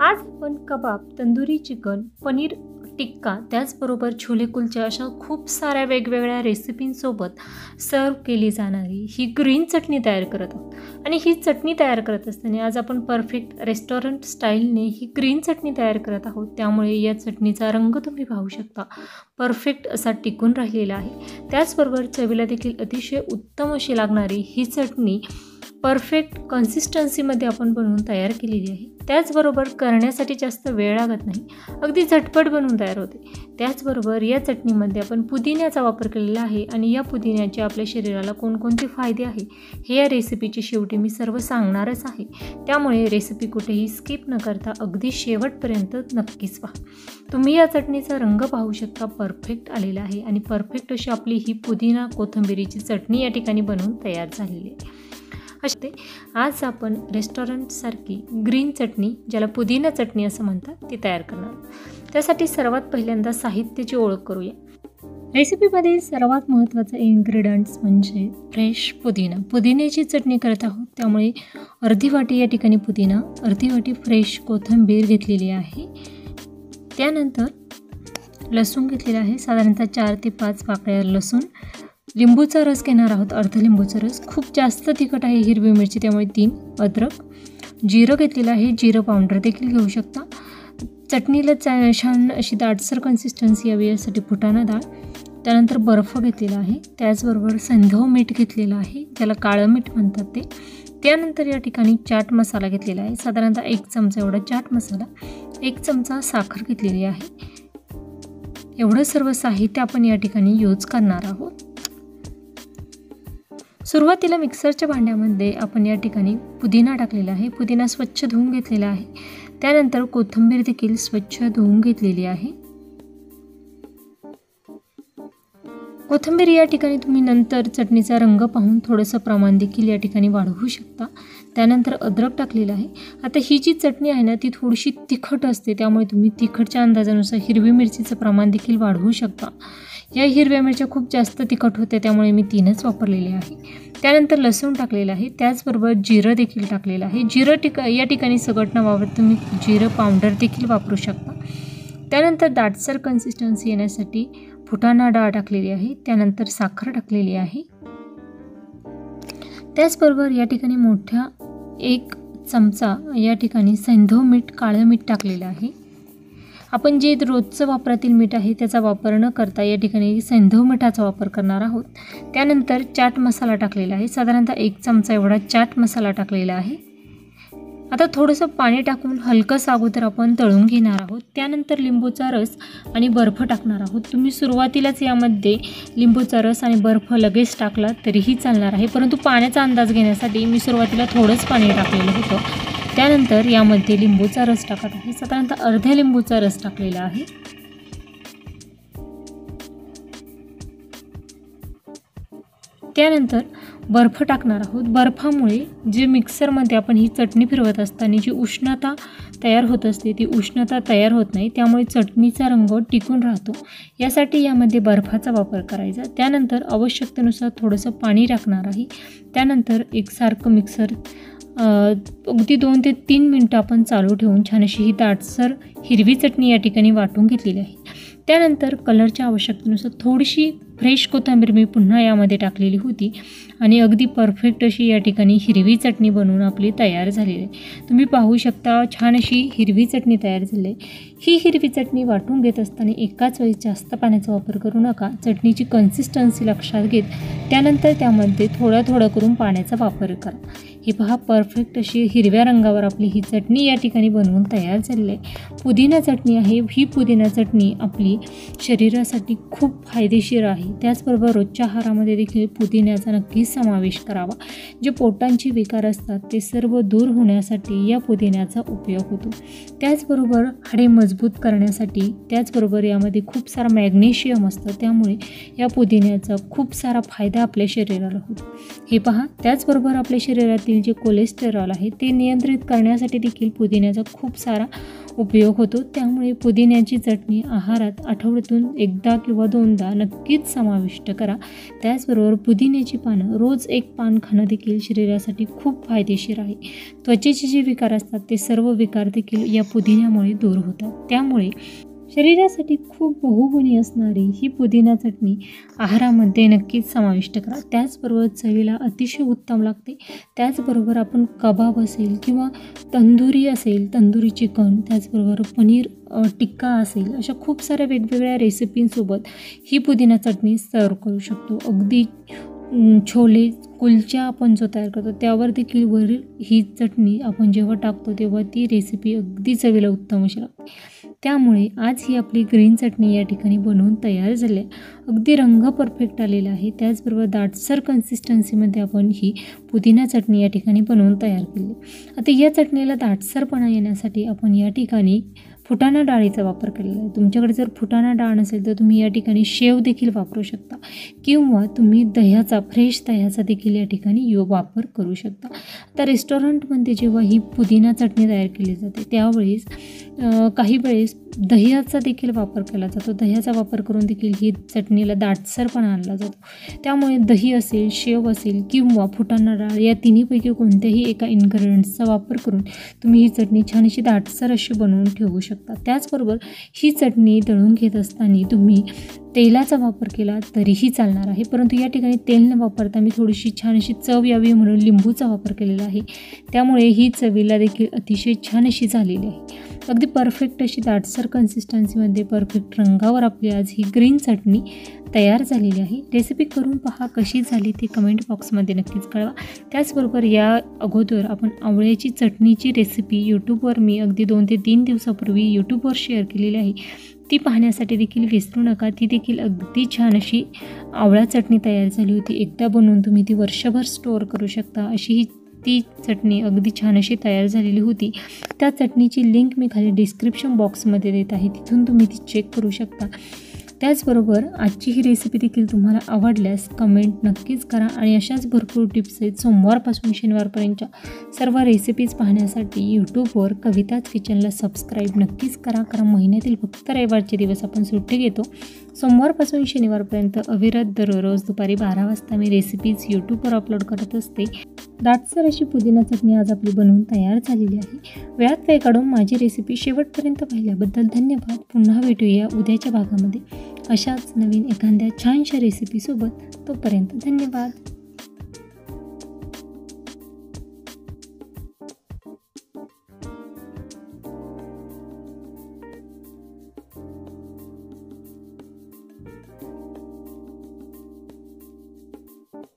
आज आपण कबाब, तंदुरी चिकन, पनीर टिक्का, त्याचबरोबर छोले कुलचे अशा खूप साऱ्या वेगवेगळ्या रेसिपींसोबत सर्व केली जाणारी ही ग्रीन चटणी तयार करत आहोत। आणि ही चटणी तयार करत असताना आज आपण परफेक्ट रेस्टॉरंट स्टाईलने ही ग्रीन चटणी तयार करत आहोत। त्यामुळे या चटणीचा रंग तुम्ही पाहू शकता, परफेक्ट असा टिकून राहिलेला आहे। त्याचबरोबर चवीला देखील अतिशय उत्तम अशी लागणारी ही चटणी परफेक्ट कन्सिस्टन्सीमध्ये आपण बनवून तयार केलेली आहे। त्याचबरोबर करण्यासाठी जास्त वेळ लागत नाही, अगदी झटपट बनवून तयार होते। त्याचबरोबर या चटणीमध्ये आपण पुदिन्याचा वापर केलेला आहे आणि या पुदिन्याचे आपल्या शरीराला कोणकोणते फायदे आहे हे या रेसिपीच्या शेवटी मी सर्व सांगणारच आहे। त्यामुळे रेसिपी कुठेही स्किप न करता अगदी शेवटपर्यंत नक्कीच पहा। तुम्ही या चटणीचा रंग पाहू शकता, परफेक्ट आलेला आहे आणि परफेक्ट अशी आपली ही पुदिना कोथिंबीरीची चटणी या ठिकाणी बनवून तयार झालेली आहे। असे आज आपण रेस्टॉरंटसारखी ग्रीन चटणी, ज्याला पुदिना चटणी असं म्हणतात, ती तयार करणार। त्यासाठी सर्वात पहिल्यांदा साहित्याची ओळख करूया। रेसिपीमध्ये सर्वात महत्त्वाचा इन्ग्रेडियंट्स म्हणजे फ्रेश पुदिना। पुदिन्याची चटणी करत आहोत, त्यामुळे अर्धी वाटी या ठिकाणी पुदिना, अर्धी वाटी फ्रेश कोथिंबीर घेतलेली आहे। त्यानंतर लसूण घेतलेला आहे, साधारणतः 4 ते 5 पाकळ्या लसूण। लिंबूचा रस घेणार आहोत, अर्ध लिंबूचा रस। खूप जास्त तिखट आहे हिरवी मिरची, त्यामुळे 3 अद्रक। जिरं घेतलेलं आहे, जिरं पावडर देखील घेऊ शकता। चटणीला छान अशी दाटसर कन्सिस्टन्सी यावी यासाठी फुटाणा डाळ। त्यानंतर बर्फ घेतलेला आहे, त्याचबरोबर सैंधव मीठ घेतलेलं आहे, ज्याला काळं मीठ म्हणतात ते। त्यानंतर या ठिकाणी चाट मसाला घेतलेला आहे, साधारणतः 1 चमचा एवढा चाट मसाला। 1 चमचा साखर घेतलेली आहे। एवढं सर्व साहित्य आपण या ठिकाणी यूज करणार आहोत। सुरुवातीला मिक्सरच्या भांड्यामध्ये आपण या ठिकाणी पुदिना टाकलेला आहे। पुदिना स्वच्छ धुवून घेतलेला आहे। त्यानंतर कोथिंबीर देखील स्वच्छ धुवून घेतलेली आहे। कोथिंबीर या ठिकाणी तुम्ही नंतर चटणीचा रंग पाहून थोडंसं प्रमाण देखील या ठिकाणी वाढवू शकता। त्यानंतर अद्रक टाकलेला आहे। आता ही जी चटणी आहे ना, ती थोडीशी तिखट असते, त्यामुळे तुम्ही तिखटच्या अंदाजानुसार हिरवी मिरचीचं प्रमाण देखील वाढवू शकता। या हिरव्या मिरच्या खूप जास्त तिखट होत्या, त्यामुळे मी 3च वापरलेले आहे। त्यानंतर लसूण टाकलेलं आहे, त्याचबरोबर जिरं देखील टाकलेलं आहे। जिरं या ठिकाणी सगट न वापरता तुम्ही जिरं पावडर देखील वापरू शकता। त्यानंतर दाटसर कन्सिस्टन्सी येण्यासाठी फुटाणा डाळ टाकलेली आहे। त्यानंतर साखर टाकलेली आहे। त्याचबरोबर या ठिकाणी मोठ्या 1 चमचा या ठिकाणी सैंधव मीठ, काळं मीठ टाकलेलं आहे। आपण जे रोजचं वापरातील मीठ आहे त्याचा वापर न करता या ठिकाणी सैंधव मिठाचा वापर करणार आहोत। त्यानंतर चाट मसाला टाकलेला आहे, साधारणतः 1 चमचा एवढा चाट मसाला टाकलेला आहे। आता थोडंसं पाणी टाकून हलकंसं अगोदर आपण तळून घेणार आहोत। त्यानंतर लिंबूचा रस आणि बर्फ टाकणार आहोत। तुम्ही सुरुवातीलाच यामध्ये लिंबूचा रस आणि बर्फ लगेच टाकला तरीही चालणार आहे, परंतु पाण्याचा अंदाज घेण्यासाठी मी सुरुवातीला थोडंच पाणी टाकलेलं होतं। त्यानंतर यामध्ये लिंबूचा रस टाकत आहे, साधारणतः अर्ध्या लिंबूचा रस टाकलेला आहे। त्यानंतर बर्फ टाकणार आहोत। बर्फामुळे जे मिक्सरमध्ये आपण ही चटणी फिरवत असताना जी उष्णता तयार होत असते, ती उष्णता तयार होत नाही, त्यामुळे चटणीचा रंग टिकून राहतो। यासाठी यामध्ये बर्फाचा वापर करायचा। त्यानंतर आवश्यकतेनुसार थोडंसं पाणी टाकणार आहे। त्यानंतर एकसारखं मिक्सर अगदी 2 ते 3 मिनटं आपण चालू ठेवून छान अशी ही दाटसर हिरवी चटणी या ठिकाणी वाटून घेतलेली आहे। त्यानंतर कलरच्या आवश्यकतेनुसार थोडीशी फ्रेश कोथिंबीर मी पुन्हा यामध्ये टाकलेली होती आणि अगदी परफेक्ट अशी या ठिकाणी हिरवी चटणी बनवून आपली तयार झालेली आहे। तुम्ही पाहू शकता, छान अशी हिरवी चटणी तयार झाली आहे। ही हिरवी चटणी वाटून घेत असताना एकाच वेळी जास्त पाण्याचा वापर करू नका। चटणीची कन्सिस्टन्सी लक्षात घेत त्यानंतर त्यामध्ये थोडा थोडा करून पाण्याचा वापर करा। ही पहा, परफेक्ट अशी हिरव्या रंगावर आपली ही चटणी या ठिकाणी बनवून तयार झालेली आहे। पुदिना चटणी आहे। ही पुदिना चटणी आपली शरीरासाठी खूप फायदेशीर आहे। त्याचबरोबर रोजच्या आहारामध्ये देखील पुदिन्याचा नक्कीच समावेश करावा। जे पोटांचे विकार असतात ते सर्व दूर होण्यासाठी या पुदिन्याचा उपयोग होतो। त्याचबरोबर हाडे मजबूत करण्यासाठी, त्याचबरोबर यामध्ये खूप सारा मॅग्नेशियम असतं, त्यामुळे या पुदिन्याचा खूप सारा फायदा आपल्या शरीराला होतो। हे पहा, त्याचबरोबर आपल्या शरीरातील शरीरातील जे कोलेस्टेरॉल आहे ते नियंत्रित करण्यासाठी देखील पुदिन्याचा खूप सारा उपयोग होतो. त्यामुळे पुदिन्याची चटणी आहारात आठवड्यातून एकदा किंवा दोनदा नक्कीच समाविष्ट करा. त्याचबरोबर पुदिन्याची पानं रोज एक पान खाणं देखील शरीरासाठी खूप फायदेशीर आहे. त्वचेचे जे विकार असतात ते सर्व विकार देखील या पुदिन्यामुळे दूर होतात. त्यामुळे शरीरासाठी खूप बहुगुणी असणारी ही पुदिना चटणी आहारामध्ये नक्कीच समाविष्ट करा. त्याचबरोबर चवीला अतिशय उत्तम लागते. त्याचबरोबर आपण कबाब असेल किंवा तंदुरी असेल, तंदुरी चिकन, त्याचबरोबर पनीर टिक्का असेल, अशा खूप साऱ्या वेगवेगळ्या रेसिपींसोबत ही पुदिना चटणी सर्व करू शकतो. अगदी छोले कुलचा आपण जो तयार करतो त्यावर देखील वरील ही चटणी आपण जेव्हा टाकतो तेव्हा ती रेसिपी अगदी चवीला उत्तम अशी लागते. त्यामुळे आज ही आपली ग्रीन चटणी या ठिकाणी बनवून तयार झाली आहे. अगदी रंग परफेक्ट आलेला आहे. त्याचबरोबर दाटसर कन्सिस्टन्सीमध्ये आपण ही पुदिना चटणी या ठिकाणी बनवून तयार केली. आता या चटणीला दाटसरपणा येण्यासाठी आपण या ठिकाणी फुटाणा डाळीचा वापर केलेला आहे. तुमच्याकडे जर फुटाणा डाळ नसेल तर तुम्ही या ठिकाणी शेव देखील वापरू शकता किंवा तुम्ही दह्याचा, फ्रेश दह्याचा देखील या ठिकाणी वापर करू शकता. आता रेस्टॉरंटमध्ये जेव्हा ही पुदिना चटणी तयार केली जाते त्यावेळेस काही वेळेस दह्याचा देखील वापर केला जातो. दह्याचा वापर करून देखील ही चटणीला दाटसरपणा आणला जातो. त्यामुळे दही असेल, शेव असेल किंवा फुटाणा डाळ या तिन्हीपैकी कोणत्याही एका इन्ग्रेडियंट्सचा वापर करून तुम्ही ही चटणी छान अशी दाटसर अशी बनवून ठेवू शकता. त्याचबरोबर ही चटणी तळून घेत असताना तुम्ही तेलाचा वापर केला तरीही चालणार आहे, परंतु या ठिकाणी तेल न वापरता मी थोडीशी छान अशी चव यावी म्हणून लिंबूचा वापर केलेला आहे. त्यामुळे ही चवीला देखील अतिशय छान अशी झालेली आहे. अगदी परफेक्ट अशी दाटसर कन्सिस्टन्सीमध्ये परफेक्ट रंगावर आपली आज ही ग्रीन चटणी तयार झालेली आहे. रेसिपी करून पहा कशी झाली ती कमेंट बॉक्समध्ये नक्कीच कळवा. त्याचबरोबर या अगोदर आपण आवळ्याची चटणीची रेसिपी यूट्यूबवर मी अगदी 2 ते 3 दिवसापूर्वी यूट्यूबवर शेअर केलेली आहे. ती पाहण्यासाठी देखील विसरू नका. ती देखील अगदी छान अशी आवळा चटणी तयार झाली होती. एकदा बनवून तुम्ही ती वर्षभर स्टोअर करू शकता अशी ही ती चटणी अगदी छान अशी तयार झालेली होती. त्या चटणीची लिंक मी खाली डिस्क्रिप्शन बॉक्समध्ये देत आहे, तिथून तुम्ही ती चेक करू शकता. त्याचबरोबर आजची ही रेसिपी देखील तुम्हाला आवडल्यास कमेंट नक्कीच करा आणि अशाच भरपूर टिप्स आहेत सोमवारपासून शनिवारपर्यंतच्या सर्व रेसिपीज पाहण्यासाठी यूट्यूबवर कविताज किचनला सबस्क्राईब नक्कीच करा. कारण महिन्यातील फक्त रविवारचे दिवस आपण सुट्टी घेतो. सोमवारपासून शनिवारपर्यंत अविरत दररोज दुपारी 12 वाजता मी रेसिपीज यूट्यूबवर अपलोड करत असते. दाटसर अशी पुदिना चटणी आज आपली बनवून तयार झालेली आहे. वेळात वेळ काढून माझी रेसिपी शेवटपर्यंत पाहिल्याबद्दल धन्यवाद. पुन्हा भेटूया उद्याच्या भागामध्ये अशाच नवीन एखाद्या छानशा रेसिपीसोबत. तोपर्यंत धन्यवाद.